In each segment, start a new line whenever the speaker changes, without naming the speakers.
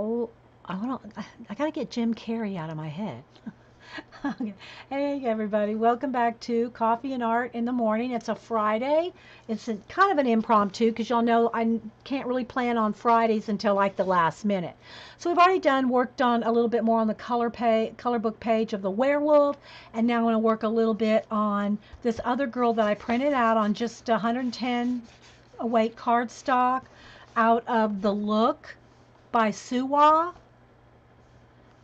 Oh, I gotta get Jim Carrey out of my head. Okay. Hey everybody, welcome back to Coffee and Art in the Morning. It's a Friday. It's kind of an impromptu because y'all know I can't really plan on Fridays until like the last minute. So we've already worked on a little bit more on the color book page of the werewolf, and now I'm going to work a little bit on this other girl that I printed out on just 110 weight cardstock out of The Look by Suwa.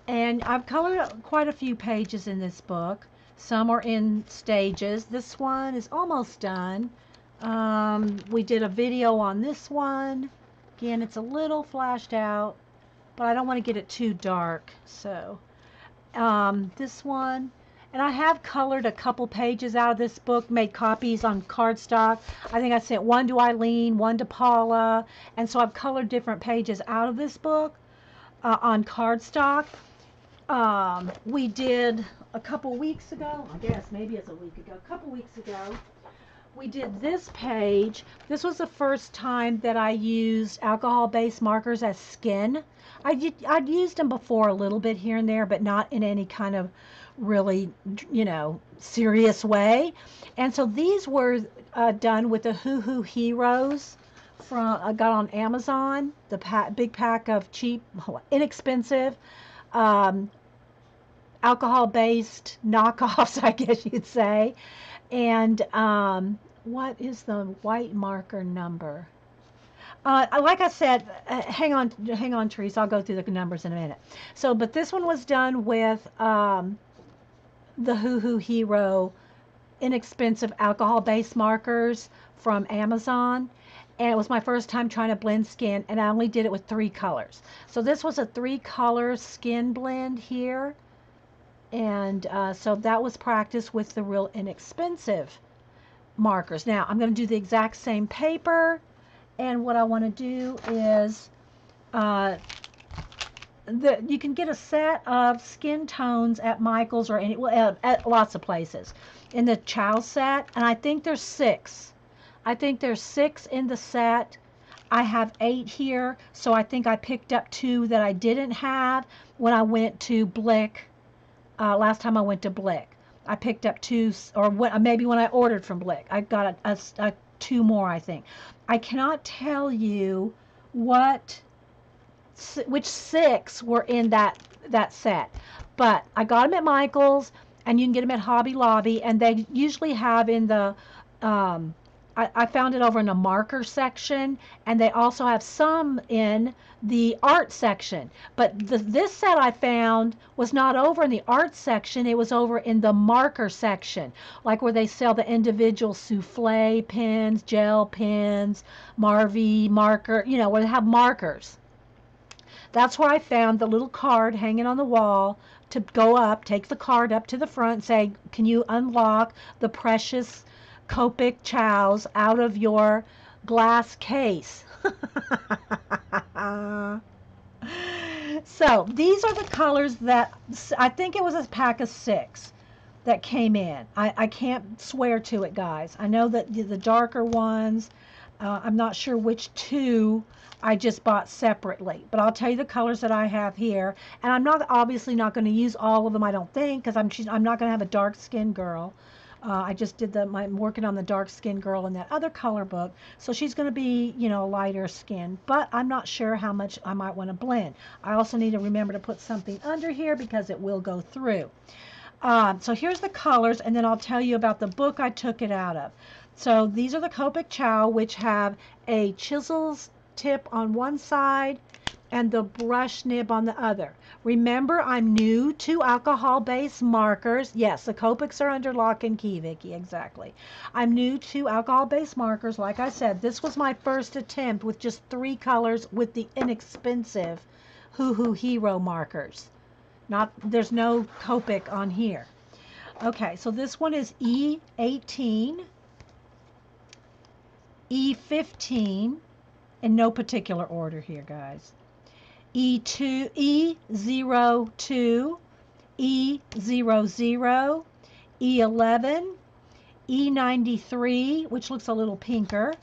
And I've colored quite a few pages in this book. Some are in stages. This one is almost done. We did a video on this one. Again, it's a little flashed out, but I don't want to get it too dark. So this one, and I have colored a couple pages out of this book, made copies on cardstock. I think I sent one to Eileen, one to Paula, and so I've colored different pages out of this book on cardstock. We did a couple weeks ago, I guess maybe it's a week ago, a couple weeks ago, we did this page. This was the first time that I used alcohol-based markers as skin. I'd used them before a little bit here and there, but not in any kind of really, serious way. And so these were done with the Hoo Hoo Heroes from I got on Amazon, the big pack of cheap, inexpensive alcohol-based knockoffs, I guess you'd say. And what is the white marker number? Like I said, hang on, Teresa. I'll go through the numbers in a minute. So, but this one was done with the Hoo Hoo Hero inexpensive alcohol-based markers from Amazon. And it was my first time trying to blend skin, and I only did it with 3 colors. So this was a 3-color skin blend here. And so that was practice with the real inexpensive markers. Now I'm going to do the exact same paper, and what I want to do is you can get a set of skin tones at Michael's or at lots of places in the Chow set, and I think there's 6. I think there's 6 in the set. I have 8 here, so I think I picked up 2 that I didn't have when I went to Blick. Last time I went to Blick, I picked up 2, or maybe when I ordered from Blick, I got a 2 more, I think. I cannot tell you which 6 were in that set, but I got them at Michael's, and you can get them at Hobby Lobby, and they usually have in the I found it over in the marker section, and they also have some in the art section. But this set I found was not over in the art section. It was over in the marker section, like where they sell the individual souffle pens, gel pens, Marvy marker, where they have markers. That's where I found the little card hanging on the wall to go up, take the card up to the front and say, can you unlock the precious Copic chows out of your glass case? So these are the colors that I think it was a pack of 6 that came in. I can't swear to it, guys. I know that the darker ones, I'm not sure which 2 I just bought separately, but I'll tell you the colors that I have here. And I'm obviously not going to use all of them, I don't think, because I'm not going to have a dark skinned girl. I just did I'm working on the dark skinned girl in that other color book, so she's going to be, lighter skin, but I'm not sure how much I might want to blend. I also need to remember to put something under here because it will go through. So here's the colors, and then I'll tell you about the book I took it out of. So these are the Copic Chow, which have a chisel's tip on one side and the brush nib on the other. Remember, I'm new to alcohol-based markers. Yes, the Copics are under lock and key, Vicki, exactly. I'm new to alcohol-based markers. Like I said, this was my first attempt with just 3 colors with the inexpensive Hoo Hoo Hero markers. There's no Copic on here. Okay, so this one is E18, E15, in no particular order here, guys. E2, E02, E00, E11, E93, which looks a little pinker,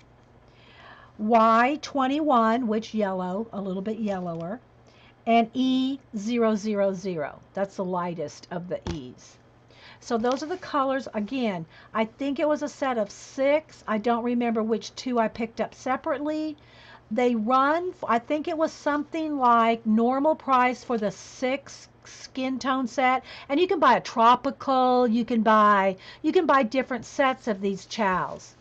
Y21, which yellow, a little bit yellower, and E000. That's the lightest of the E's. So those are the colors. Again, I think it was a set of 6. I don't remember which 2 I picked up separately. They run, I think it was something like normal price for the 6 skin tone set. And you can buy a tropical, you can buy different sets of these chows.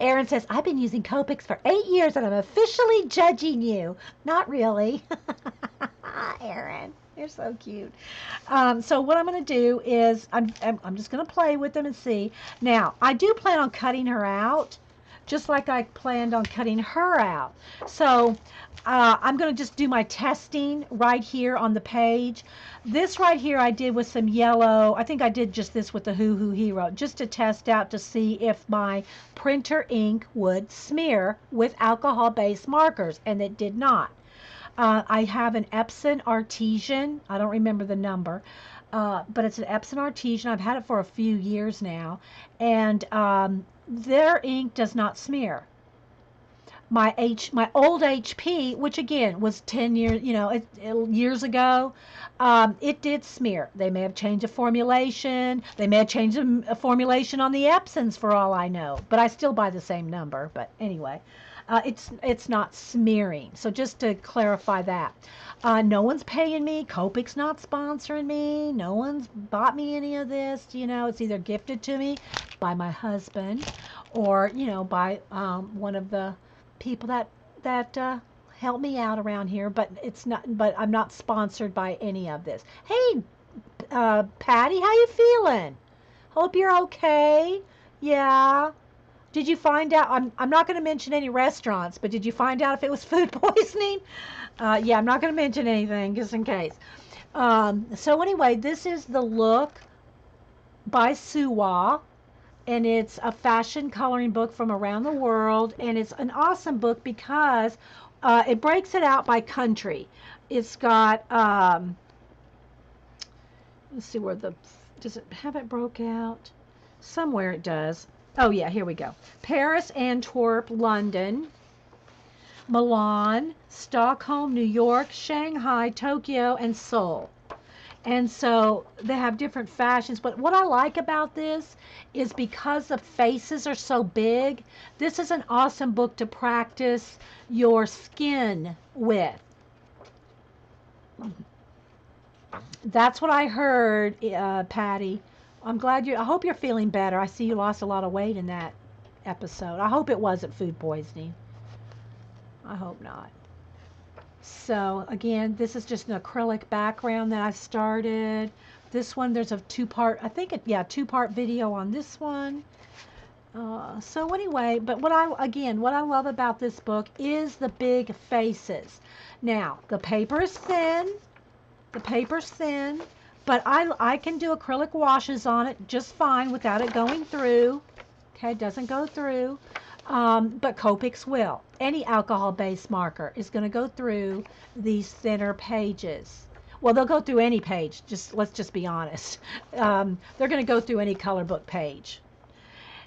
Erin says, I've been using Copics for 8 years and I'm officially judging you. Not really. Erin, you're so cute. So what I'm going to do is I'm just going to play with them and see. Now, I do plan on cutting her out, just like I planned on cutting her out. So I'm going to just do my testing right here on the page. This right here I did with some yellow. I think I did just this with the Hoo Hoo Hero, just to test out to see if my printer ink would smear with alcohol-based markers, and it did not. I have an Epson Artesian. I don't remember the number, but it's an Epson Artesian. I've had it for a few years now, and their ink does not smear. My old HP, which again was 10 years, years ago, it did smear. They may have changed the formulation. They may have changed a formulation on the Epsons for all I know, but I still buy the same number. But anyway, it's not smearing. So just to clarify that. No one's paying me. Copic's not sponsoring me. No one's bought me any of this. It's either gifted to me by my husband or, by one of the people that help me out around here, but I'm not sponsored by any of this. Hey, Patty, how you feeling? Hope you're okay. Yeah. Did you find out? I'm not going to mention any restaurants, but did you find out if it was food poisoning? Yeah, I'm not going to mention anything just in case. So anyway, this is the look by Suwa. And it's a fashion coloring book from around the world, and it's an awesome book because it breaks it out by country. It's got let's see where does it have it broke out? Somewhere it does. Oh yeah, here we go. Paris, Antwerp, London, Milan, Stockholm, New York, Shanghai, Tokyo, and Seoul. And so they have different fashions. But what I like about this is because the faces are so big, this is an awesome book to practice your skin with. That's what I heard, Patty. I hope you're feeling better. I see you lost a lot of weight in that episode. I hope it wasn't food poisoning. I hope not. So again, this is just an acrylic background that I started. This one, there's a two-part video on this one. So anyway, but what I love about this book is the big faces. Now, the paper is thin. But I can do acrylic washes on it just fine without it going through. Okay, it doesn't go through. But Copics will. Any alcohol-based marker is going to go through these thinner pages. Well, they'll go through any page. Let's just be honest. They're going to go through any color book page.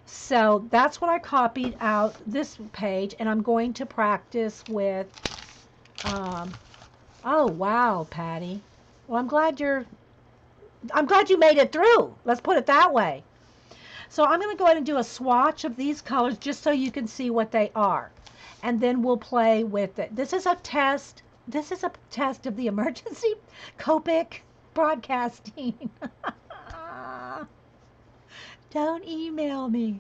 So that's what I copied out this page, and I'm going to practice with. Oh wow, Patty. Well, I'm glad you made it through. Let's put it that way. So I'm going to go ahead and do a swatch of these colors just so you can see what they are. And then we'll play with it. This is a test. This is a test of the emergency Copic broadcasting. Don't email me.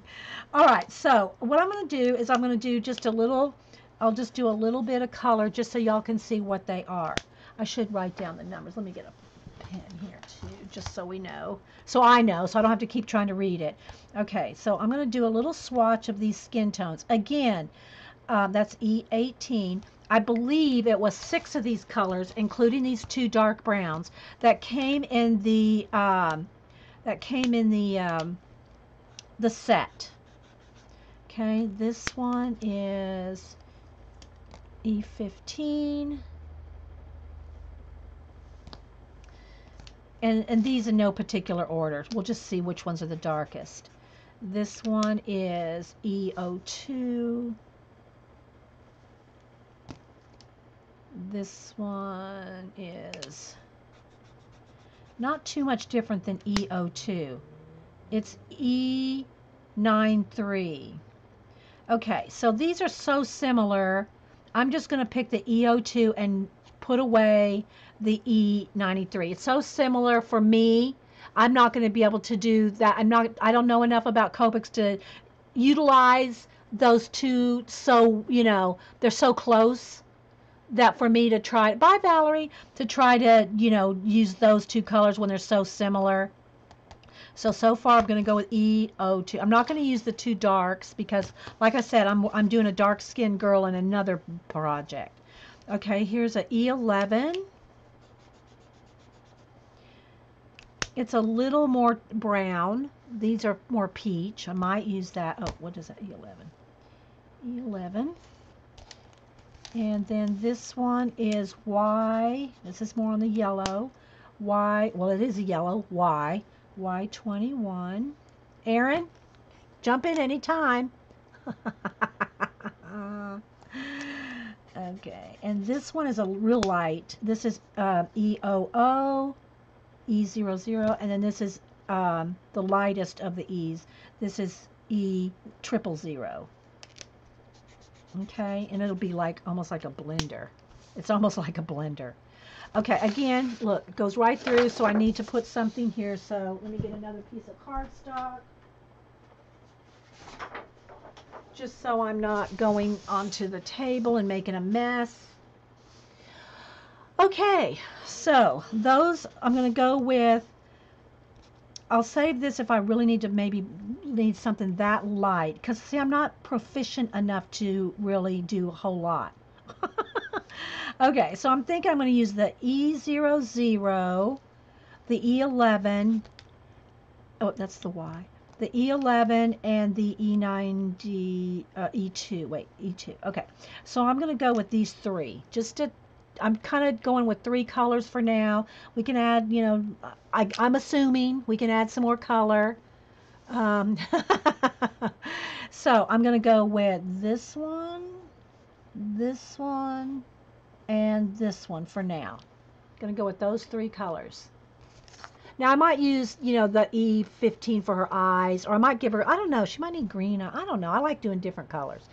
All right, so what I'm going to do is I'm going to do just a little, I'll just do a little bit of color just so y'all can see what they are. I should write down the numbers. Let me get a pen here too, just so we know. So I know, so I don't have to keep trying to read it. Okay, so I'm going to do a little swatch of these skin tones. Again, that's E18. I believe it was 6 of these colors, including these 2 dark browns, that came in the the set. Okay, this one is E15. And these in no particular order. We'll just see which ones are the darkest. This one is E02. This one is not too much different than E02. It's E93. Okay, so these are so similar. I'm just going to pick the E02 and put away the E93. It's so similar for me. I'm not going to be able to do that. I don't know enough about Copics to utilize those two, so, they're so close that for me to try, bye Valerie, to try to, use those two colors when they're so similar. So far I'm going to go with E02. I'm not going to use the two darks because, like I said, I'm doing a dark skinned girl in another project. Okay, here's a E11. It's a little more brown. These are more peach. I might use that. Oh, what is that? E11. E11. And then this one is Y. This is more on the yellow. Y. Well, it is a yellow. Y. Y21. Aaron, jump in anytime. Okay, and this one is a real light. This is E00, E00, and then this is the lightest of the E's. This is E000. Okay, and it'll be like almost like a blender. It's almost like a blender. Okay, again, look, it goes right through, so I need to put something here. So let me get another piece of cardstock, just so I'm not going onto the table and making a mess. Okay, so those I'm going to go with. I'll save this if I really need to, maybe need something that light, because see, I'm not proficient enough to really do a whole lot. Okay, so I'm thinking I'm going to use the E00, the E11, oh, that's the Y, the E11, and the E90, E2, wait, E2, okay. So I'm going to go with these three, just to, I'm kind of going with three colors for now. We can add, I'm assuming we can add some more color. So I'm going to go with this one, and this one for now. I'm going to go with those three colors. Now I might use, the E15 for her eyes, or I might give her, I don't know, she might need green. I don't know. I like doing different colors.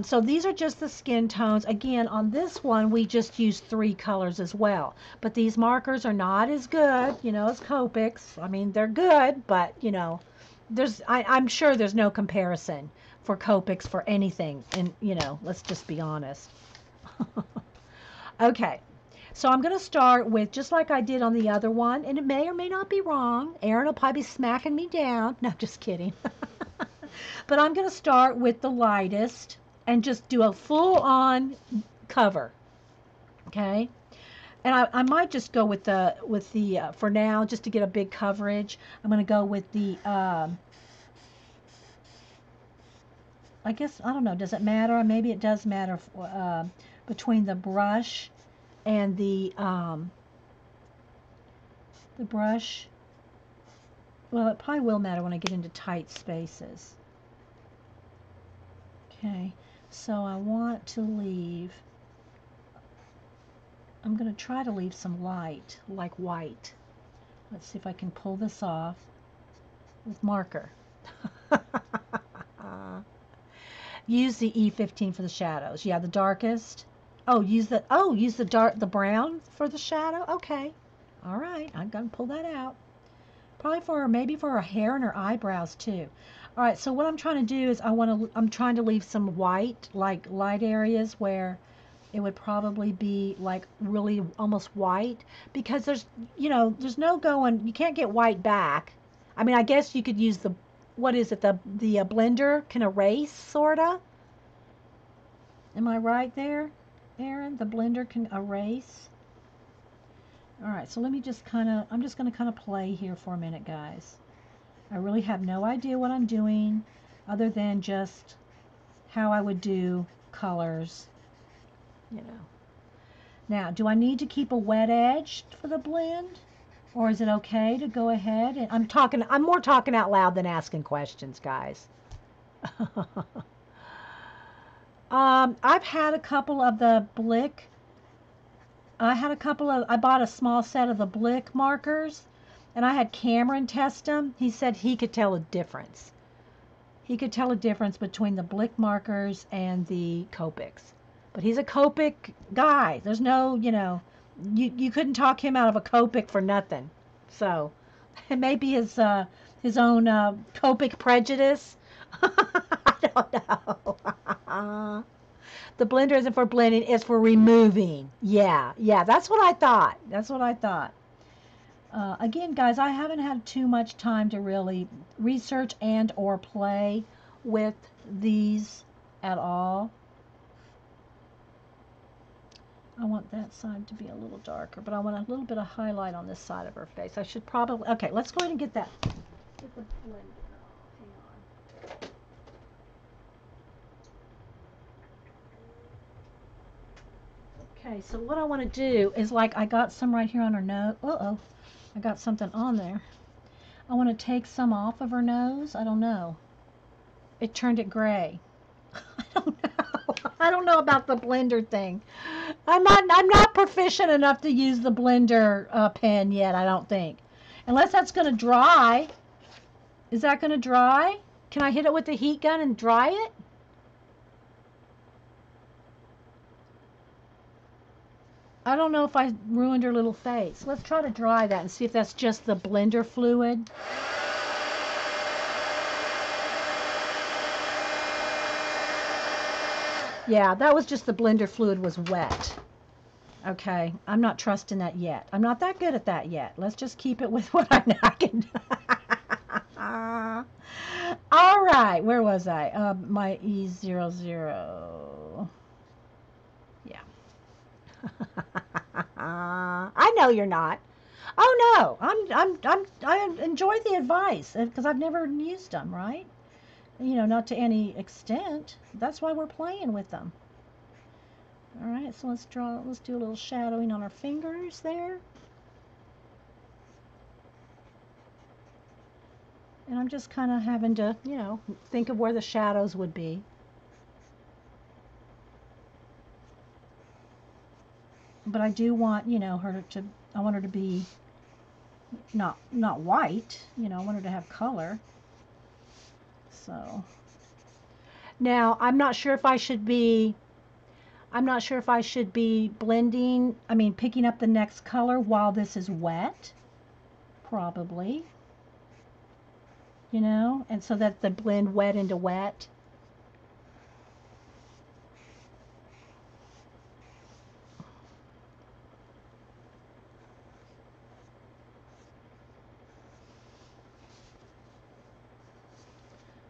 So these are just the skin tones. Again, on this one, we just used three colors as well. But these markers are not as good, as Copics. I mean, they're good, but, I'm sure there's no comparison for Copics for anything. And, let's just be honest. Okay, so I'm going to start with, just like I did on the other one, and it may or may not be wrong. Aaron will probably be smacking me down. No, just kidding. But I'm going to start with the lightest and just do a full-on cover, okay? And I might just go with the for now, just to get a big coverage, I'm going to go with the, I guess, I don't know, does it matter? Maybe it does matter between the brush and the brush. Well, it probably will matter when I get into tight spaces. Okay, so I want to leave, I'm going to try to leave some light, like white. Let's see if I can pull this off with marker. Use the E15 for the shadows. Yeah, the darkest. Oh, use the brown for the shadow. Okay, all right, I'm going to pull that out. Probably maybe for her hair and her eyebrows too. All right, so what I'm trying to do is I'm trying to leave some white, like light areas where it would probably be like really almost white, because there's no going, you can't get white back. I mean, I guess you could use the, what is it, the blender can erase, sorta. Am I right there, Aaron? The blender can erase. All right, so let me just I'm just going to kind of play here for a minute, guys. I really have no idea what I'm doing other than just how I would do colors, Now, do I need to keep a wet edge for the blend? Or is it okay to go ahead and I'm more talking out loud than asking questions, guys. I've had a couple of the Blick I had a couple of, I bought a small set of the Blick markers, and I had Cameron test them. He said he could tell a difference. He could tell a difference between the Blick markers and the Copics. But he's a Copic guy. There's no, you couldn't talk him out of a Copic for nothing. So it may be his own Copic prejudice. I don't know. The blender isn't for blending, it's for removing. Yeah, that's what I thought. That's what I thought. Again, guys, I haven't had too much time to really research and or play with these at all. I want that side to be a little darker, but I want a little bit of highlight on this side of her face. I should probably, okay, let's go ahead and get that. Get the blender. Hang on. Okay, so what I want to do is, like, I got some right here on her nose. Uh-oh, I got something on there. I want to take some off of her nose. I don't know. It turned it gray. I don't know. I don't know about the blender thing. I'm not proficient enough to use the blender pen yet, I don't think. Unless that's going to dry. Is that going to dry? Can I hit it with the heat gun and dry it? I don't know if I ruined her little face. Let's try to dry that and see if that's just the blender fluid. Yeah, that was just the blender fluid was wet. Okay, I'm not trusting that yet. I'm not that good at that yet. Let's just keep it with what I can do. All right, where was I? My E00. Yeah. I know you're not. Oh no, I enjoy the advice because I've never used them, right? Not to any extent. That's why we're playing with them. All right, so let's do a little shadowing on our fingers there. And I'm just kind of having to, think of where the shadows would be. But I do want, I want her to be not white, I want her to have color. So now I'm not sure if I should be blending, picking up the next color while this is wet. Probably. And so that the blend wet into wet.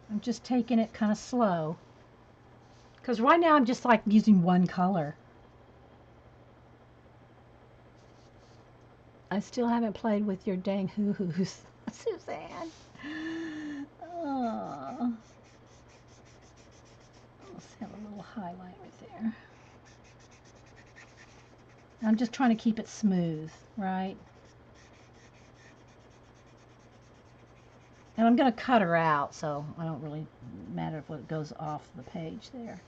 I'm just taking it kind of slow. Because right now I'm just like using one color. I still haven't played with your dang hoo-hoos, Suzanne. Oh. Let's have a little highlight right there. I'm just trying to keep it smooth, right? And I'm going to cut her out, so I don't really matter if it goes off the page there.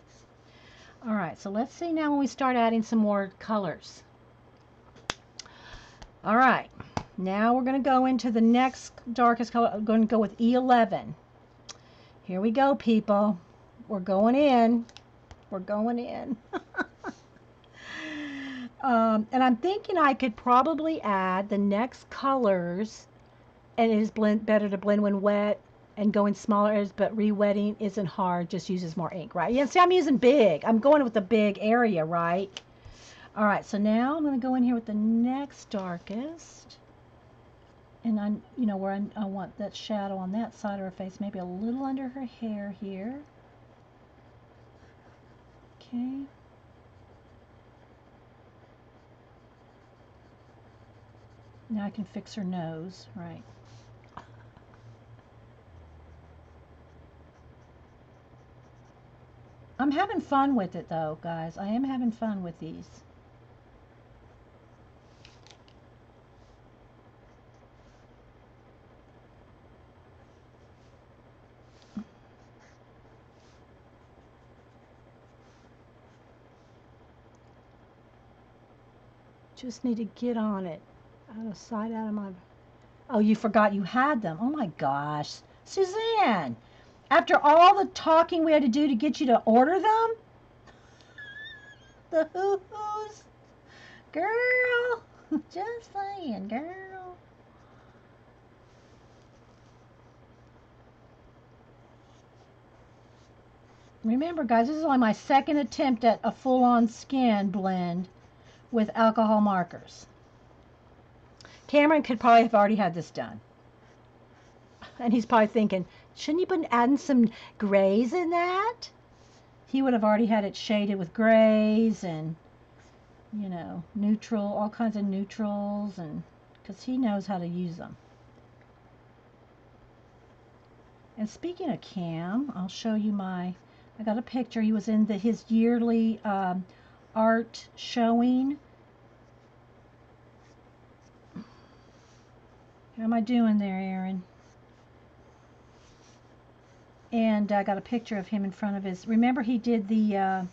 All right, so let's see now when we start adding some more colors. All right, now we're going to go into the next darkest color. I'm going to go with E11. Here we go, people. We're going in. We're going in. And I'm thinking I could probably add the next colors. And it is better to blend when wet and go in smaller areas, but re-wetting isn't hard, just uses more ink, right? Yeah, see, I'm using big. I'm going with the big area, right? All right, so now I'm going to go in here with the next darkest. And I'm, where I want that shadow on that side of her face, maybe a little under her hair here. Okay. Now I can fix her nose, right? I'm having fun with it though, guys. I am having fun with these. Just need to get on it. Out of sight, out of my... Oh, you forgot you had them. Oh my gosh. Suzanne, after all the talking we had to do to get you to order them? The hoo-hoos? Girl, just saying, girl. Remember, guys, this is only my second attempt at a full-on skin blend with alcohol markers. Cameron could probably have already had this done. And he's probably thinking, shouldn't you been adding some grays in that? He would have already had it shaded with grays and, you know, neutral, all kinds of neutrals, and because he knows how to use them. And speaking of Cam, I'll show you I got a picture. He was in his yearly art showing. How am I doing there, Aaron? And I got a picture of him in front of his... Remember he did the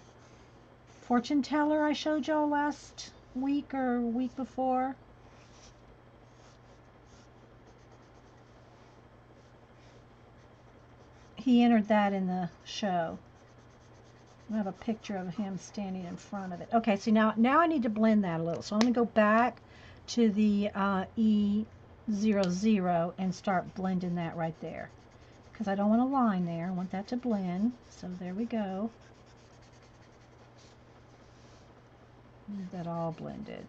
fortune teller I showed y'all last week or week before? He entered that in the show. I have a picture of him standing in front of it. Okay, so now I need to blend that a little. So I'm going to go back to the E00 and start blending that right there. Because I don't want a line there. I want that to blend. So there we go. Get that all blended.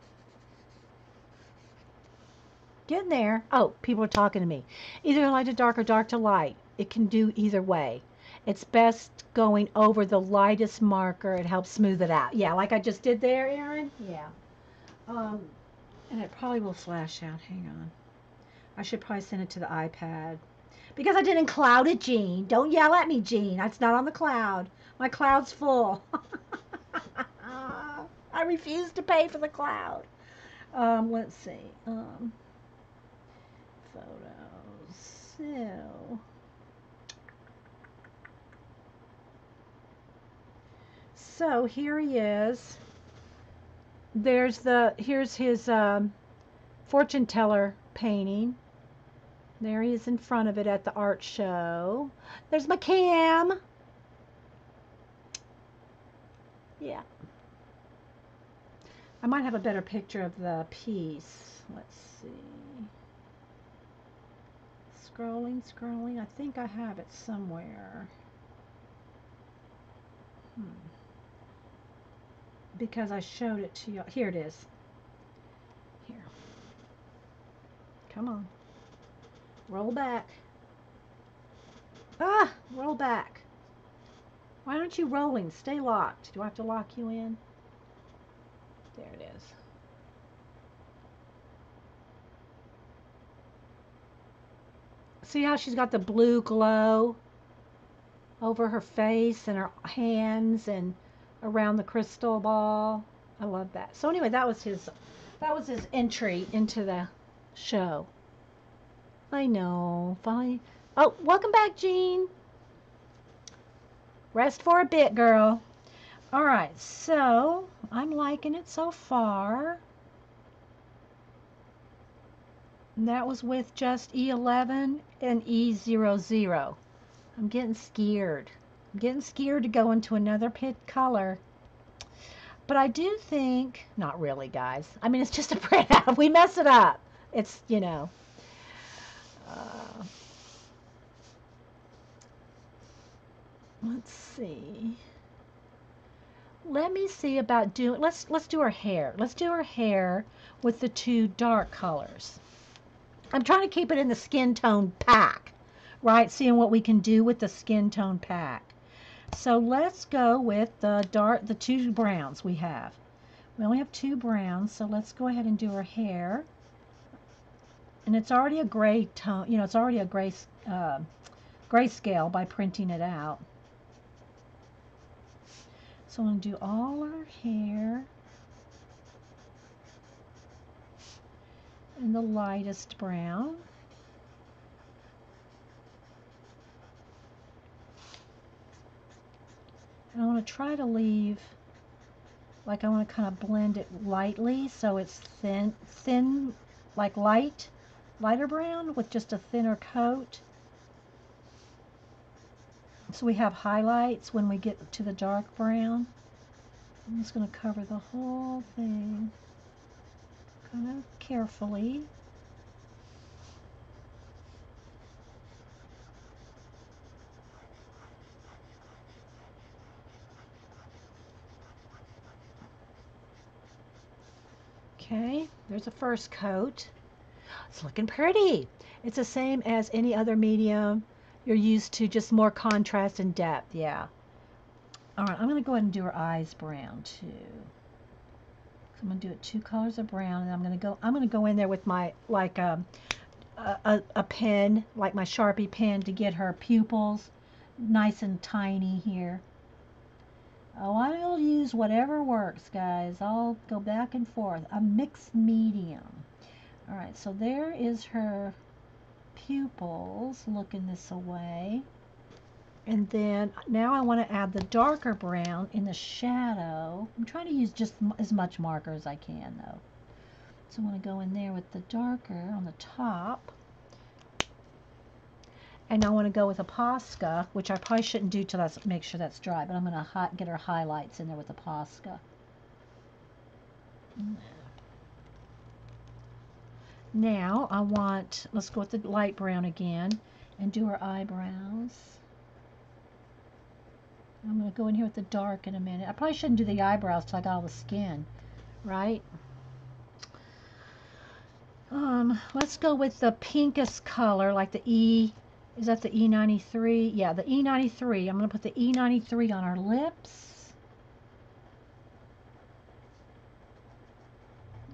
Getting there. Oh, people are talking to me. Either light to dark or dark to light. It can do either way. It's best going over the lightest marker. It helps smooth it out. Yeah, like I just did there, Aaron. Yeah. And it probably will flash out. Hang on. I should probably send it to the iPad. Because I didn't cloud it, Jean. Don't yell at me, Jean. It's not on the cloud. My cloud's full. I refuse to pay for the cloud. Let's see. Photos. So here he is. Here's his fortune teller painting. There he is in front of it at the art show. There's my Cam. Yeah. I might have a better picture of the piece. Let's see. Scrolling. I think I have it somewhere. Because I showed it to you. Here it is. Here. Come on. Roll back. Ah! Roll back. Why aren't you rolling? Stay locked. Do I have to lock you in? There it is. See how she's got the blue glow over her face and her hands and around the crystal ball? I love that. So anyway, that was his entry into the show. I know. Fine. Oh, welcome back, Jean. Rest for a bit, girl. All right, so I'm liking it so far. And that was with just E11 and E00. I'm getting scared. I'm getting scared to go into another pit color. But I do think, not really, guys. I mean, it's just a printout. We mess it up. It's, you know. Let's see. Let me see about doing, let's do her hair. Let's do her hair with the two dark colors. I'm trying to keep it in the skin tone pack, right? Seeing what we can do with the skin tone pack. So let's go with the two browns we have. We only have two browns, so let's go ahead and do her hair. And it's already a gray tone, you know, it's already a gray grayscale by printing it out. So I'm going to do all her hair in the lightest brown. And I want to try to leave Like I want to kind of blend it lightly so it's thin, like lighter brown with just a thinner coat. So we have highlights when we get to the dark brown. I'm just going to cover the whole thing kind of carefully. Okay, there's the first coat. It's looking pretty. It's the same as any other medium you're used to, just more contrast and depth. Yeah. All right, I'm going to go ahead and do her eyes brown too. So I'm going to do it 2 colors of brown, and I'm going to go in there with my like a pen, like my Sharpie pen, to get her pupils nice and tiny here. Oh, I'll use whatever works, guys. I'll go back and forth. A mixed medium. All right, so there is her pupils looking this way. And then now I want to add the darker brown in the shadow. I'm trying to use just as much marker as I can, though. So I want to go in there with the darker on the top. And I want to go with a Posca, which I probably shouldn't do till I make sure that's dry, but I'm going to get her highlights in there with a Posca. Now I want, let's go with the light brown again and do her eyebrows. I'm going to go in here with the dark in a minute. I probably shouldn't do the eyebrows till I got all the skin, right? Let's go with the pinkest color, like the E. Is that the E93? Yeah, the E93. I'm going to put the E93 on our lips.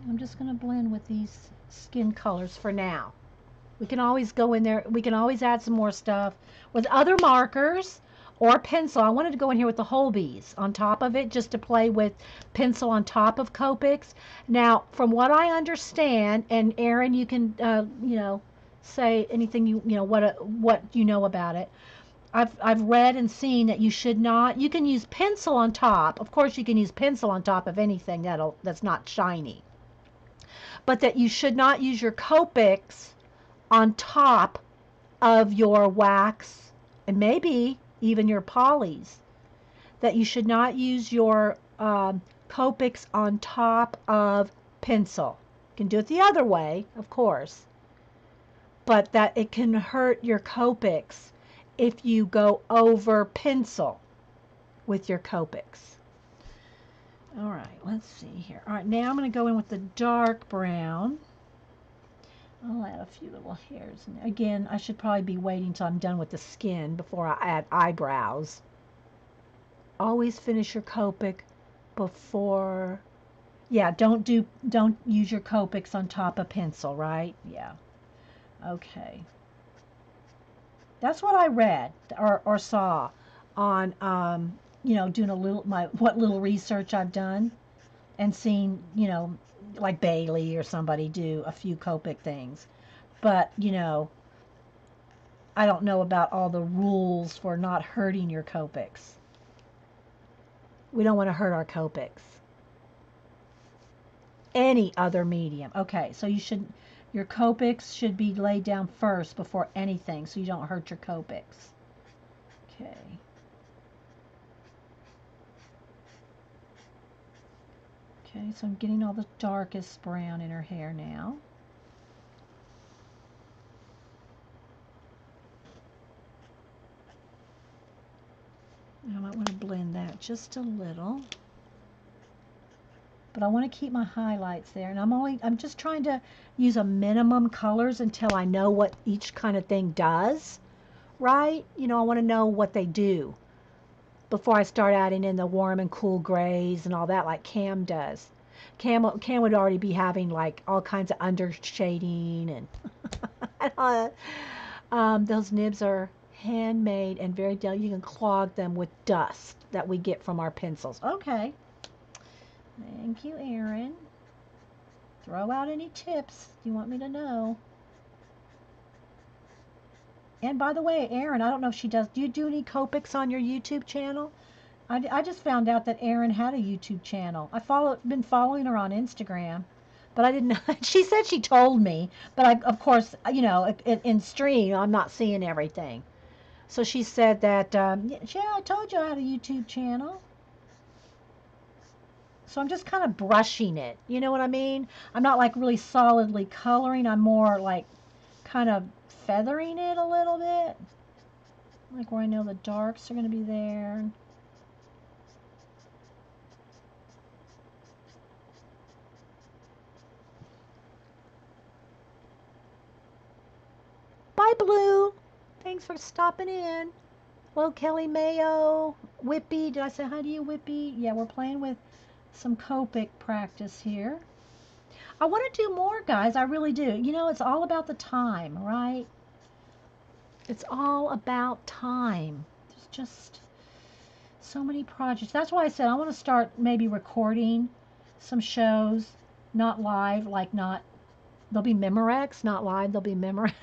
I'm just going to blend with these skin colors for now. We can always go in there. We can always add some more stuff with other markers or pencil. I wanted to go in here with the Holbees on top of it, just to play with pencil on top of Copics. Now, from what I understand, and Erin, you can, you know, say anything you know what you know about it. I've read and seen that you should not. You can use pencil on top. Of course, you can use pencil on top of anything that's not shiny. But that you should not use your Copics on top of your wax, and maybe even your polys. That you should not use your Copics on top of pencil. You can do it the other way, of course. But that it can hurt your Copics if you go over pencil with your Copics. All right, let's see here. All right, now I'm going to go in with the dark brown. I'll add a few little hairs. And again, I should probably be waiting till I'm done with the skin before I add eyebrows. Always finish your Copic before. Yeah, don't use your Copics on top of pencil, right? Yeah. Okay. That's what I read or saw on you know, doing what little research I've done and seen, you know, like Bailey or somebody do a few Copic things. But, you know, I don't know about all the rules for not hurting your Copics. We don't want to hurt our Copics. Any other medium. Okay, so your Copics should be laid down first before anything, so you don't hurt your Copics. Okay. Okay, so I'm getting all the darkest brown in her hair now. I might want to blend that just a little. But I want to keep my highlights there, and I'm just trying to use a minimum colors until I know what each kind of thing does, right? You know, I want to know what they do before I start adding in the warm and cool grays and all that like Cam does. Cam would already be having like all kinds of under shading and those nibs are handmade and very delicate. You can clog them with dust that we get from our pencils. Okay. Thank you, Erin. Throw out any tips you want me to know. And by the way, Erin, I don't know if she does. Do you do any Copics on your YouTube channel? I just found out that Erin had a YouTube channel. Been following her on Instagram, but I didn't know. She said she told me, but I, of course, you know, in stream, I'm not seeing everything. So she said that, yeah, I told you I had a YouTube channel. So I'm just kind of brushing it. You know what I mean? I'm not like really solidly coloring. I'm more like kind of feathering it a little bit. Like where I know the darks are going to be there. Bye, Blue. Thanks for stopping in. Hello, Kelly Mayo. Whippy. Did I say hi to you, Whippy? Yeah, we're playing with some Copic practice here. I want to do more, guys. I really do. You know, it's all about the time, right? It's all about time. There's just so many projects. That's why I said I want to start maybe recording some shows, not live, like not, they'll be Memorex, not live, they'll be Memorex.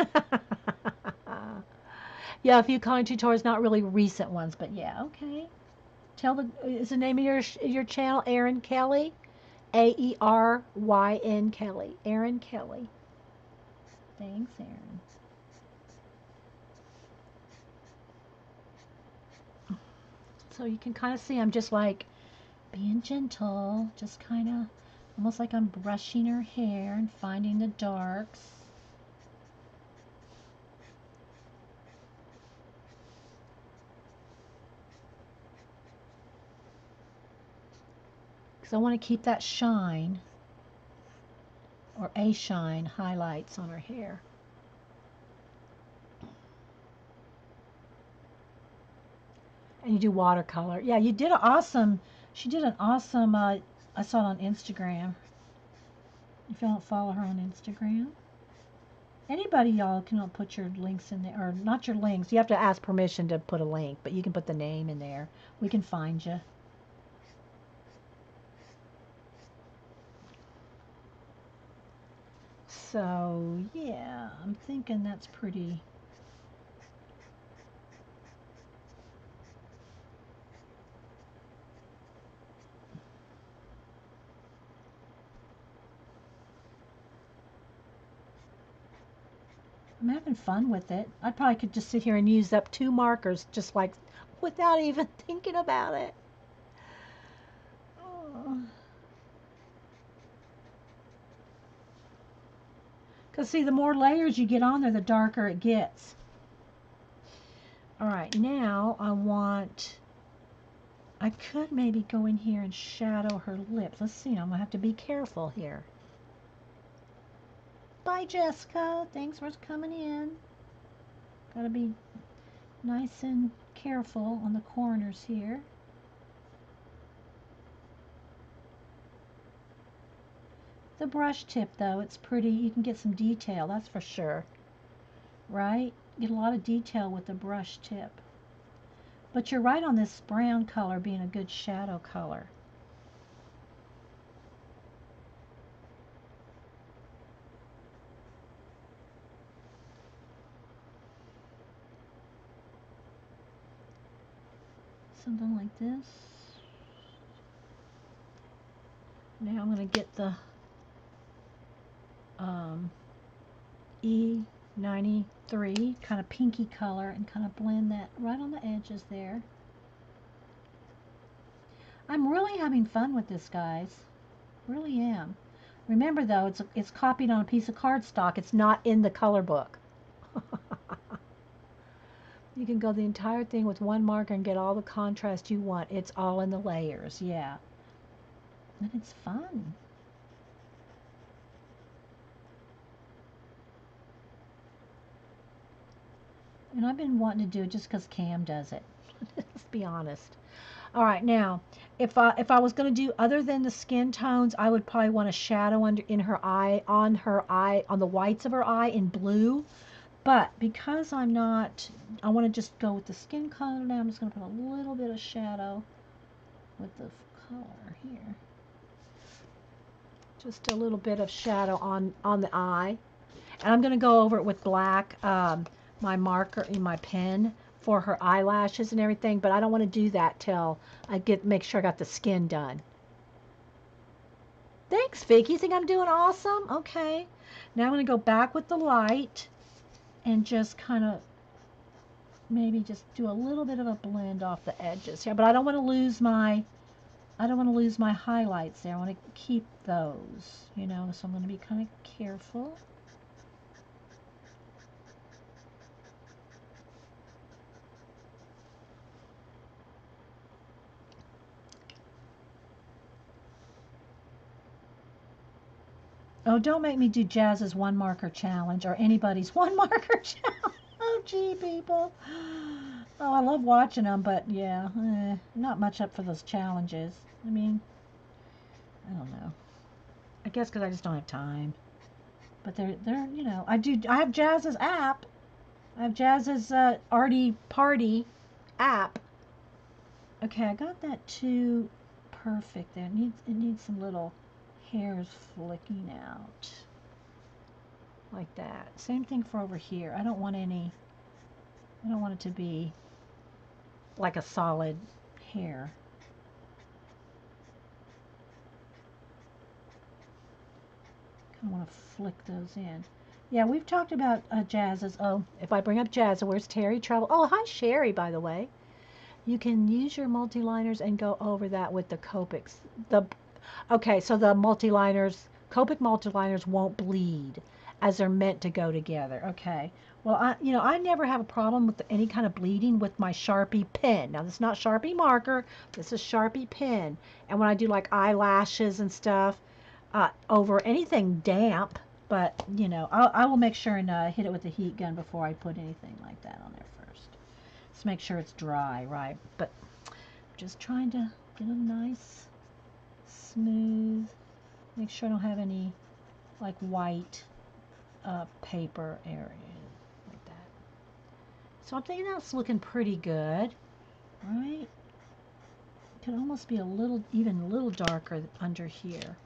Yeah, a few coloring tutorials, not really recent ones, but yeah, okay. Is the name of your channel Erin Kelly? Aeryn Kelly. Erin Kelly. Thanks, Erin. So you can kind of see I'm just like being gentle, just kind of almost like I'm brushing her hair and finding the darks. Because I want to keep that shine, or a shine, highlights on her hair. And you do watercolor. Yeah, you did an awesome, she did an awesome, I saw it on Instagram. If you don't follow her on Instagram. Anybody, y'all can put your links in there, or not your links. You have to ask permission to put a link, but you can put the name in there. We can find you. So, yeah, I'm thinking that's pretty. I'm having fun with it. I probably could just sit here and use up 2 markers just like without even thinking about it. Because see, the more layers you get on there, the darker it gets. Alright, now I could maybe go in here and shadow her lips. Let's see, I'm going to have to be careful here. Bye, Jessica. Thanks for coming in. Got to be nice and careful on the corners here. The brush tip, though, it's pretty. You can get some detail, that's for sure. Right? Get a lot of detail with the brush tip. But you're right on this brown color being a good shadow color. Something like this. Now I'm going to get the E93 kind of pinky color and kind of blend that right on the edges there. I'm really having fun with this, guys. Really am. Remember though, it's copied on a piece of cardstock. It's not in the color book. You can go the entire thing with one marker and get all the contrast you want. It's all in the layers, yeah. And it's fun. And I've been wanting to do it just because Cam does it. Let's be honest. All right, now, if I was going to do other than the skin tones, I would probably want a shadow on the whites of her eye in blue. But because I'm not, I want to just go with the skin color now. I'm just going to put a little bit of shadow with the color here. Just a little bit of shadow on the eye. And I'm going to go over it with black, my marker in my pen for her eyelashes and everything, but I don't want to do that till I make sure I got the skin done. Thanks, Vicky. You think I'm doing awesome? Okay. Now I'm going to go back with the light and just kind of maybe just do a little bit of a blend off the edges here, but I don't want to lose my highlights there. I want to keep those, you know, so I'm going to be kind of careful. Oh, don't make me do Jazz's one marker challenge or anybody's one marker challenge. Oh, gee, people. Oh, I love watching them, but yeah, not much up for those challenges. I mean, I don't know. I guess because I just don't have time. But they're you know, I have Jazz's app. I have Jazz's Arty Party app. Okay, I got that too perfect there. It needs some little hairs flicking out. Like that. Same thing for over here. I don't want it to be like a solid hair. I want to flick those in. Yeah, we've talked about Jazz's. Oh, if I bring up Jazz, where's Terry Trouble? Oh, hi, Sherry, by the way. You can use your multi-liners and go over that with the Copics. Okay, so the Copic multi-liners won't bleed as they're meant to go together. Okay. Well, I never have a problem with any kind of bleeding with my Sharpie pen. Now, this is not Sharpie marker. This is Sharpie pen. And when I do like eyelashes and stuff, over anything damp, but, you know, I will make sure and hit it with the heat gun before I put anything like that on there first. Just make sure it's dry, right? But I'm just trying to get a nice, smooth, make sure I don't have any, like, white paper area. So I'm thinking that's looking pretty good, right? Could almost be even a little darker under here.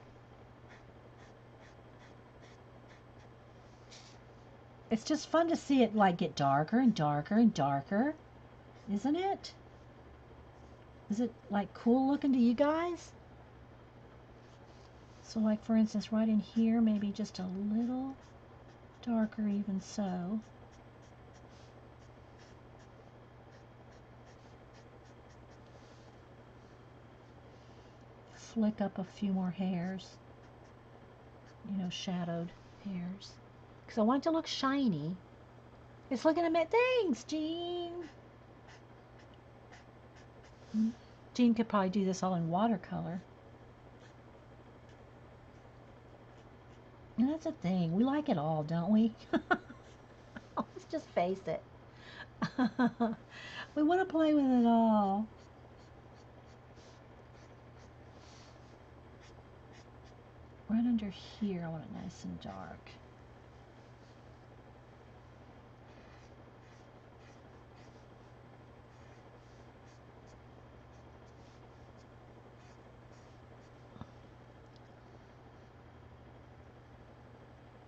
It's just fun to see it like get darker and darker and darker, isn't it? Is it like cool looking to you guys? So like for instance right in here, maybe just a little darker even so. Flick up a few more hairs, you know, shadowed hairs, because I want it to look shiny. It's looking at me. Thanks, Jean. Jean could probably do this all in watercolor. And that's a thing. We like it all, don't we? Let's just face it. We want to play with it all. Right under here, I want it nice and dark.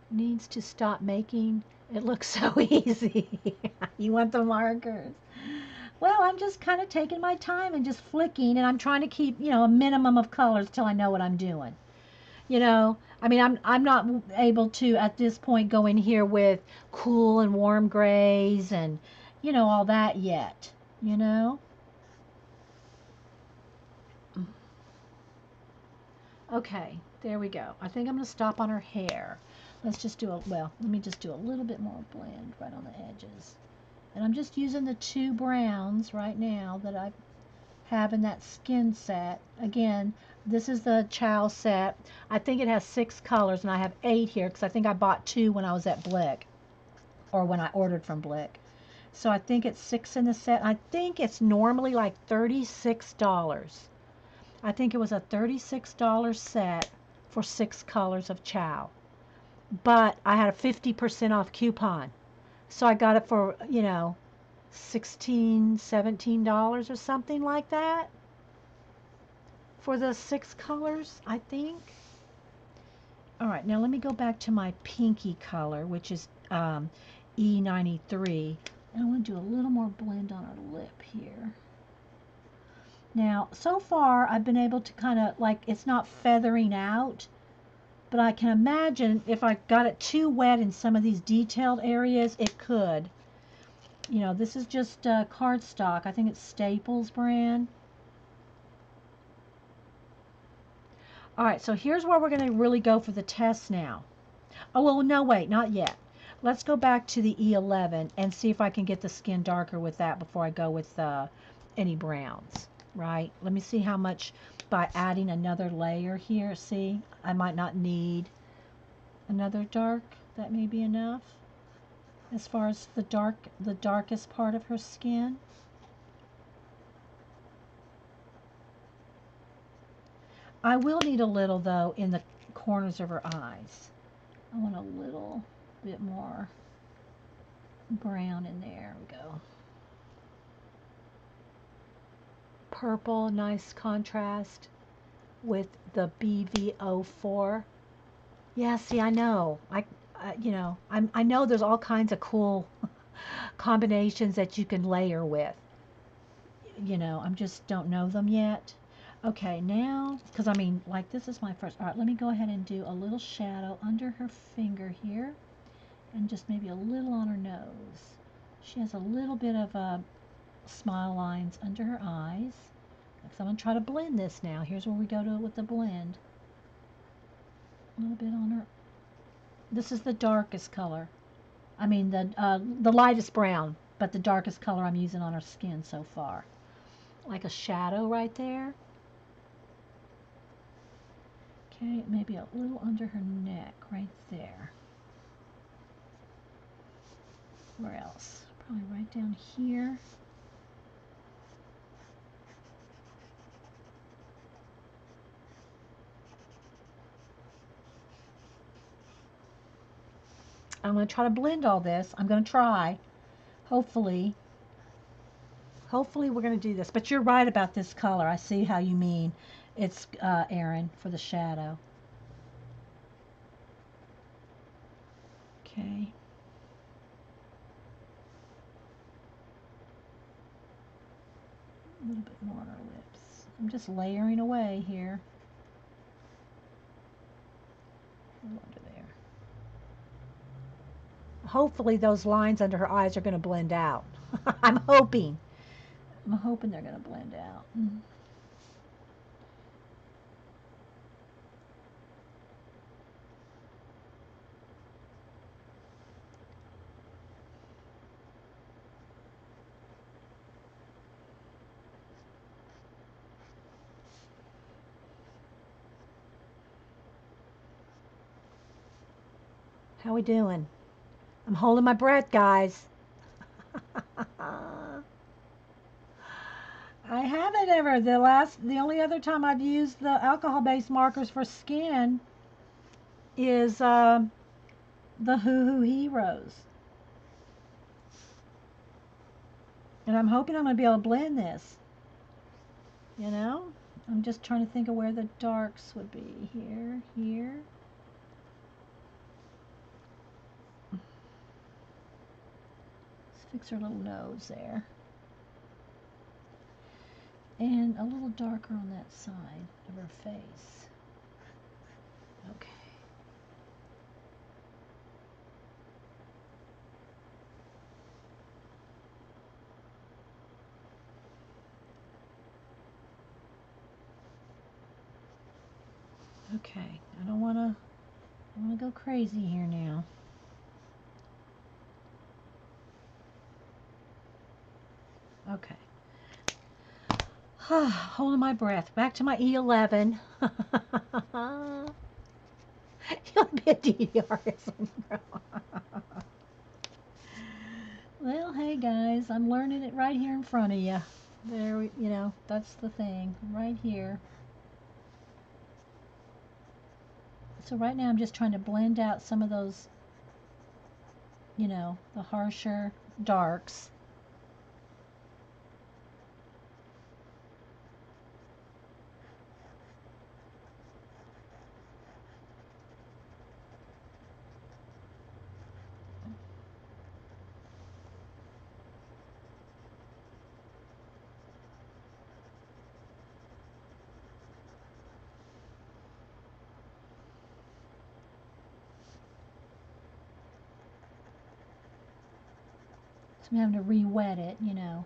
Needs to stop making it look so easy. You want the markers. Well, I'm just kind of taking my time and just flicking, and I'm trying to keep, you know, a minimum of colors till I know what I'm doing. You know, I mean, I'm not able to at this point go in here with cool and warm grays and, you know, all that yet, you know. Okay, there we go. I think I'm going to stop on her hair. Let's just do let me just do a little bit more blend right on the edges. And I'm just using the two browns right now that I have in that skin set. Again, this is the Chow set. I think it has 6 colors, and I have 8 here because I think I bought 2 when I was at Blick, or when I ordered from Blick. So I think it's 6 in the set. I think it's normally like $36. I think it was a $36 set for 6 colors of Chow. But I had a 50% off coupon. So I got it for, you know, $16, $17 or something like that for the 6 colors, I think. All right, now let me go back to my pinky color, which is E93. And I want to do a little more blend on her lip here. Now, so far, I've been able to kind of, like, it's not feathering out, but I can imagine if I got it too wet in some of these detailed areas, it could. You know, this is just cardstock. I think it's Staples brand. All right, so here's where we're going to really go for the test now. Oh, well, no, wait, not yet. Let's go back to the E11 and see if I can get the skin darker with that before I go with any browns, right? Let me see how much by adding another layer here. See, I might not need another dark. That may be enough as far as the darkest part of her skin. I will need a little, though, in the corners of her eyes. I want a little bit more brown in there. We go. Purple, nice contrast with the BV04. Yeah, see, I know. You know, I know there's all kinds of cool combinations that you can layer with. You know, I just don't know them yet. Okay, now, because I mean, like, this is my first. All right, let me go ahead and do a little shadow under her finger here, and just maybe a little on her nose. She has a little bit of smile lines under her eyes. So I'm going to try to blend this now. Here's where we go to with the blend. A little bit on her. This is the darkest color. I mean, the lightest brown, but the darkest color I'm using on her skin so far. Like a shadow right there. Okay, maybe a little under her neck right there. Where else? Probably right down here. I'm going to try to blend all this. I'm going to try. Hopefully we're going to do this. But you're right about this color. I see how you mean. It's Erin for the shadow. Okay. A little bit more on our lips. I'm just layering away here. Under there. Hopefully those lines under her eyes are going to blend out. I'm hoping they're going to blend out. How we doing? I'm holding my breath, guys. I haven't ever. The only other time I've used the alcohol-based markers for skin is the Hoo Hoo Heroes. And I'm hoping I'm going to be able to blend this. You know? I'm just trying to think of where the darks would be. Here, here. Let's fix her little nose there. And a little darker on that side of her face. Okay. Okay, I don't want to go crazy here now. Okay. Holding my breath. Back to my E11. You'll be a Dede artist. Well, hey guys, I'm learning it right here in front of you. There, you know, that's the thing, right here. So right now I'm just trying to blend out some of those, you know, the harsher darks. I'm having to re-wet it, you know.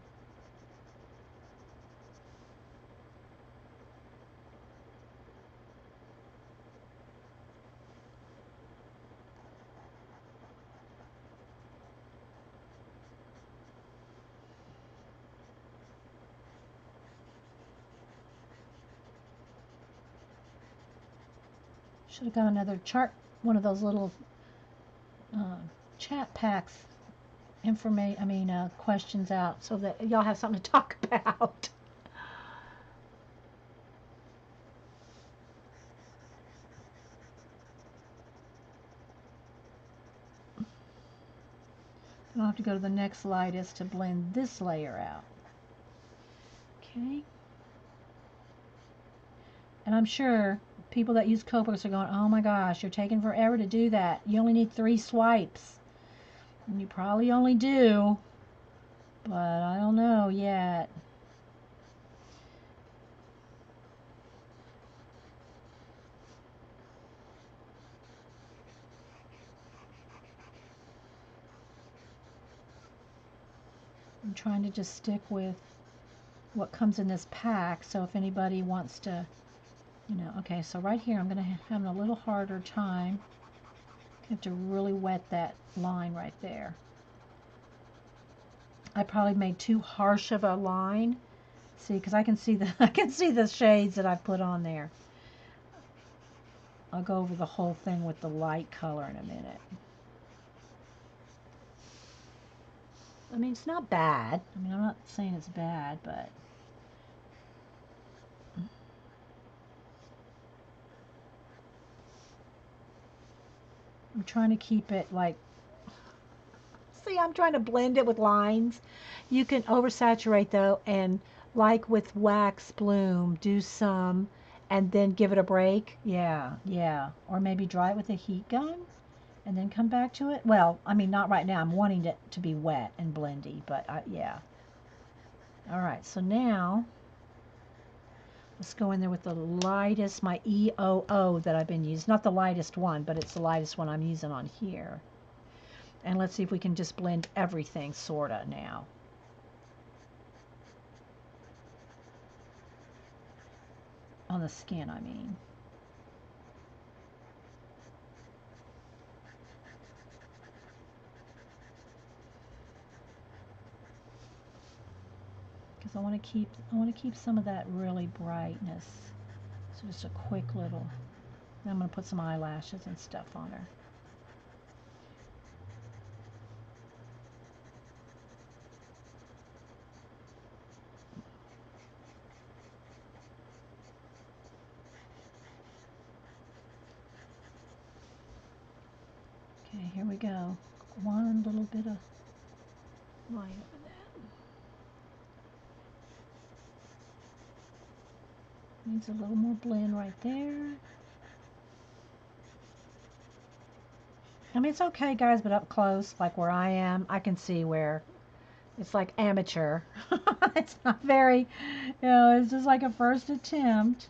Should have got another chart, one of those little chat packs, questions out so that y'all have something to talk about. I'll have to go to the next lightest to blend this layer out. Okay. And I'm sure people that use Copics are going, oh my gosh, you're taking forever to do that. You only need 3 swipes. And you probably only do, but I don't know yet. I'm trying to just stick with what comes in this pack, so if anybody wants to, you know, okay, so right here I'm going to have a little harder time. I have to really wet that line right there. I probably made too harsh of a line. See, because I can see the shades that I've put on there. I'll go over the whole thing with the light color in a minute. I mean, it's not bad. I mean, I'm not saying it's bad, but I'm trying to keep it like, see, I'm trying to blend it with lines. You can oversaturate though, and like with wax bloom, do some and then give it a break. Yeah, yeah. Or maybe dry it with a heat gun and then come back to it. Well, I mean, not right now. I'm wanting it to be wet and blendy, but yeah. All right, so now let's go in there with the lightest, my EOO that I've been using. Not the lightest one, but it's the lightest one I'm using on here. And let's see if we can just blend everything sorta now. On the skin, I mean. Because I want to keep some of that really brightness. So just a quick little. And I'm going to put some eyelashes and stuff on her. Okay, here we go. One little bit of light over that. Needs a little more blend right there. I mean, it's okay, guys, but up close, like where I am, I can see where it's like amateur. It's not very, you know, it's just like a first attempt.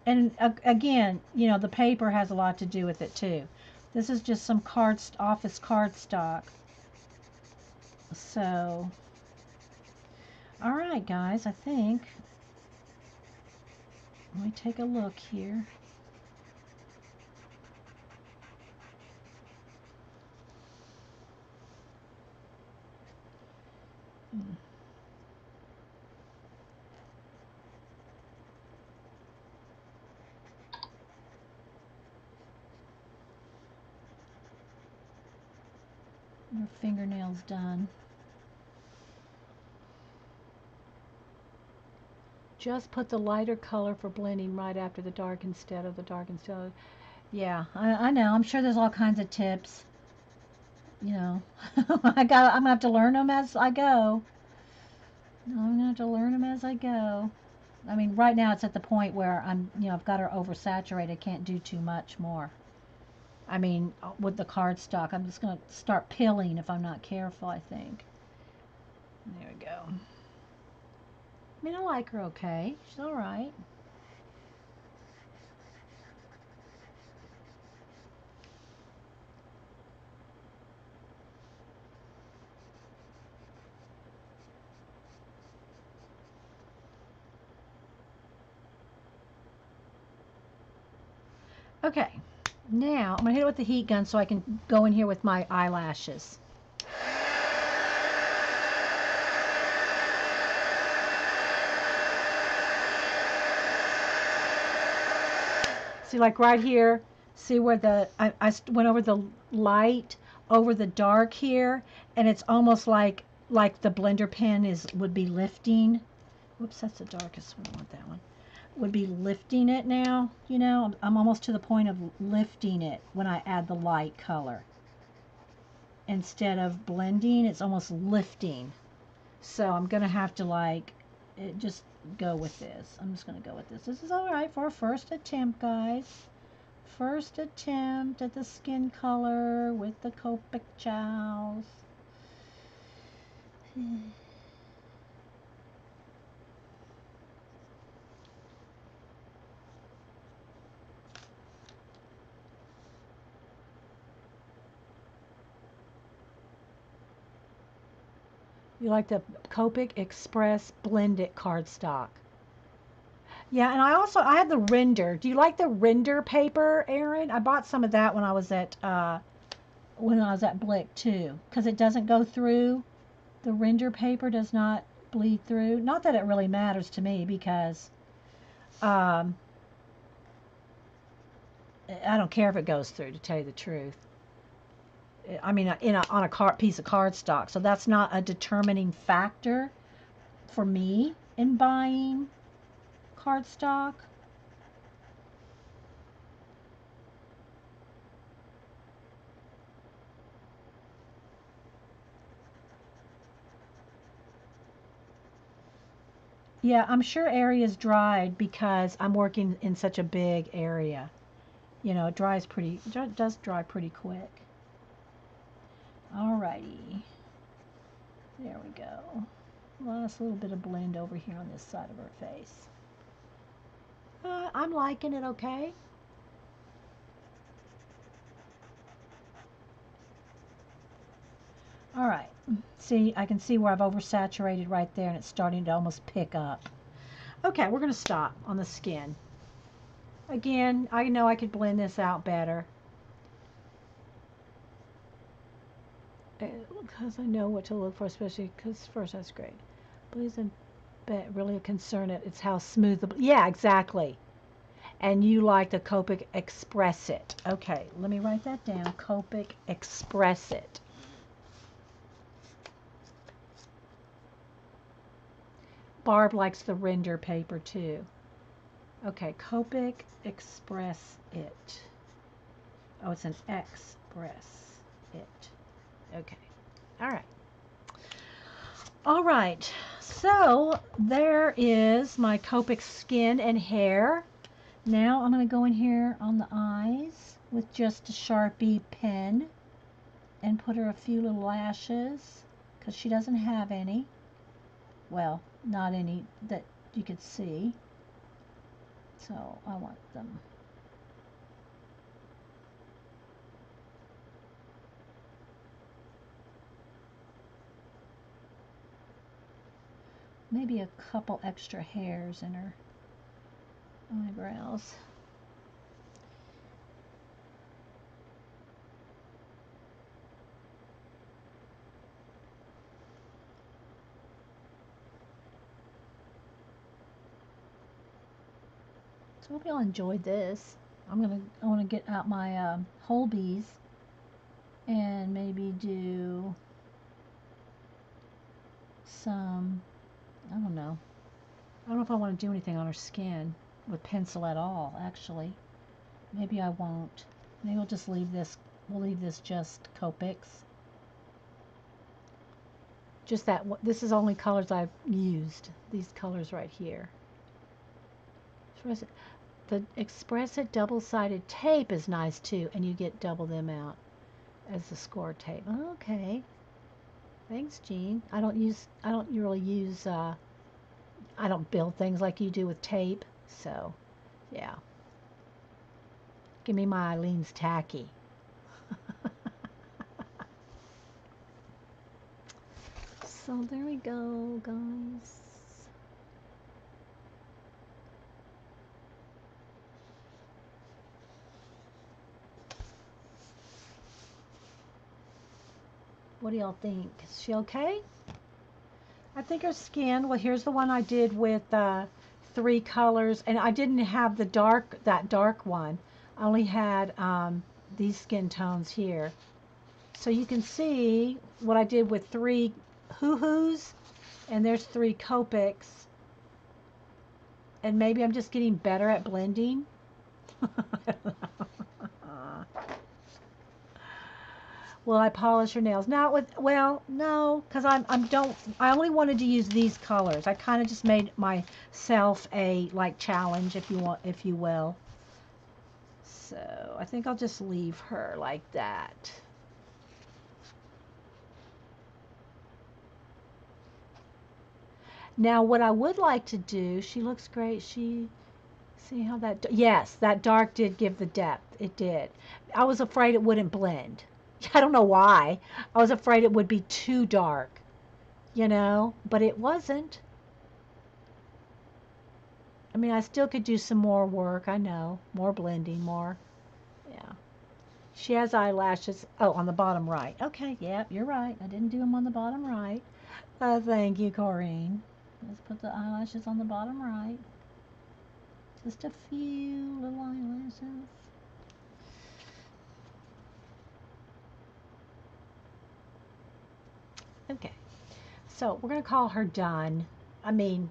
And again, you know, the paper has a lot to do with it too. This is just some office cardstock. So, all right, guys, I think let me take a look here. Your fingernails done. Just put the lighter color for blending right after the dark instead of the dark instead of. Yeah, I know. I'm sure there's all kinds of tips. You know, I'm gonna have to learn them as I go. I'm gonna have to learn them as I go. I mean, right now it's at the point where I've got her oversaturated. I can't do too much more. I mean, with the cardstock, I'm just gonna start pilling if I'm not careful, I think. There we go. I mean, I like her okay. She's all right. Okay, now I'm going to hit it with the heat gun so I can go in here with my eyelashes. See, like right here, see where I went over the light, over the dark here, and it's almost like the blender pen would be lifting. Whoops, that's the darkest one. I want that one. Would be lifting it now. You know, I'm almost to the point of lifting it when I add the light color. Instead of blending, it's almost lifting. So I'm going to have to just go with this. I'm just going to go with this. This is all right for a first attempt, guys. First attempt at the skin color with the Copic gels. You like the Copic Express Blended cardstock. Yeah, and I had the render. Do you like the render paper, Erin? I bought some of that when I was at Blick too, because it doesn't go through. The render paper does not bleed through. Not that it really matters to me, because I don't care if it goes through, to tell you the truth. I mean, on a piece of cardstock, so that's not a determining factor for me in buying cardstock. Yeah, I'm sure area's dried because I'm working in such a big area. You know, it does dry pretty quick. Alrighty. There we go. Last little bit of blend over here on this side of her face. I'm liking it okay. Alright. See, I can see where I've oversaturated right there, and it's starting to almost pick up. Okay, we're going to stop on the skin. Again, I know I could blend this out better. Because I know what to look for, especially because first that's great. Please don't really concern it. It's how smooth the... Yeah, exactly. And you like the Copic Express It. Okay, let me write that down. Copic Express It. Barb likes the render paper too. Okay, Copic Express It. Oh, it's an Express It. Okay. All right. All right. So there is my Copic skin and hair. Now I'm going to go in here on the eyes with just a Sharpie pen and put her a few little lashes, because she doesn't have any. Well, not any that you could see. So I want them. Maybe a couple extra hairs in her eyebrows. So I hope y'all enjoyed this. I want to get out my Holbees and maybe do some, I don't know if I want to do anything on her skin with pencil at all, actually. Maybe I won't. Maybe we'll just leave this, just Copics. Just that, this is only colors I've used. These colors right here. The Express It double-sided tape is nice too, and you get double them out as the score tape. Okay. Thanks, Jean. I don't really use, I don't build things like you do with tape, so, yeah. Give me my Eileen's tacky. So there we go, guys. What do y'all think? Is she okay? I think her skin, well, here's the one I did with 3 colors, and I didn't have that dark one. I only had these skin tones here. So you can see what I did with 3 hoo-hoos, and there's 3 Copics. And maybe I'm just getting better at blending. Will I polish her nails? Not with, well, no, because I only wanted to use these colors. I kind of just made myself a challenge, if you will. So I think I'll just leave her like that. Now what I would like to do, she looks great. See how that, yes, that dark did give the depth. It did. I was afraid it wouldn't blend. I don't know why. I was afraid it would be too dark, but it wasn't. I mean, I still could do some more work. I know. More blending, more. Yeah. She has eyelashes. Oh, on the bottom right. Okay, yeah, you're right. I didn't do them on the bottom right. Thank you, Corrine. Let's put the eyelashes on the bottom right. Just a few little eyelashes. Okay, so we're going to call her done. I mean,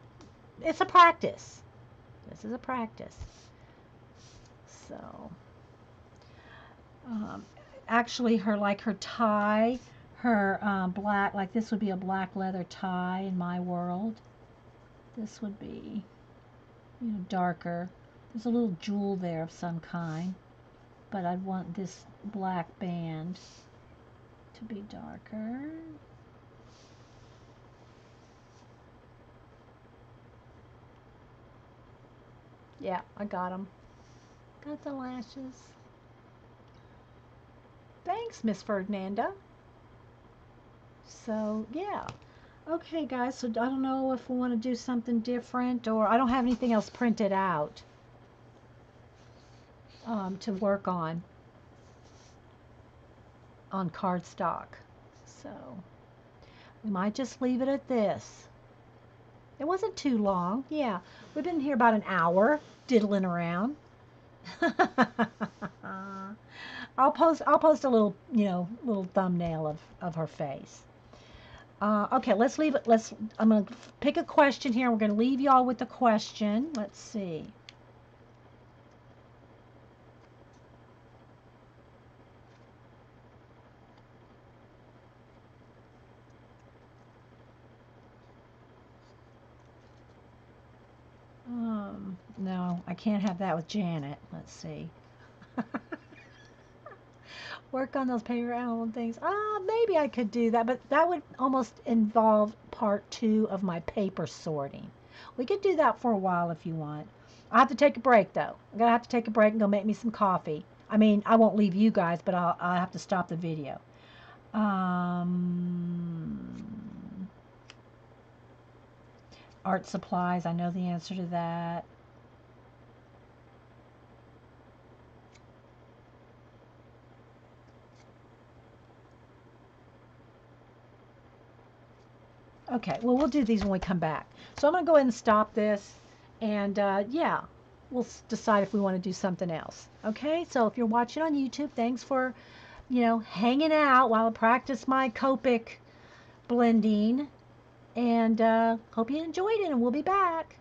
it's a practice. This is a practice. So, actually, her tie, her black, this would be a black leather tie in my world. This would be, darker. There's a little jewel there of some kind, but I'd want this black band to be darker. Yeah, I got them. Got the lashes. Thanks, Miss Ferdinanda. So, yeah. Okay, guys, so I don't know if we want to do something different, or I don't have anything else printed out to work on cardstock. So, we might just leave it at this. It wasn't too long. Yeah, we've been here about an hour diddling around. I'll post a little, little thumbnail of her face. Okay, let's leave it. I'm going to pick a question here. We're going to leave y'all with the question. Let's see. No, I can't have that with Janet. Let's see. Work on those paper album things. Maybe I could do that, but that would almost involve part 2 of my paper sorting. We could do that for a while if you want. I have to take a break, though. I'm going to have to take a break and go make me some coffee. I mean, I won't leave you guys, but I'll have to stop the video. Art supplies, I know the answer to that. Okay, well, we'll do these when we come back. So I'm going to go ahead and stop this, and yeah, we'll decide if we want to do something else. Okay, so if you're watching on YouTube, thanks for, hanging out while I practice my Copic blending, and hope you enjoyed it, and we'll be back.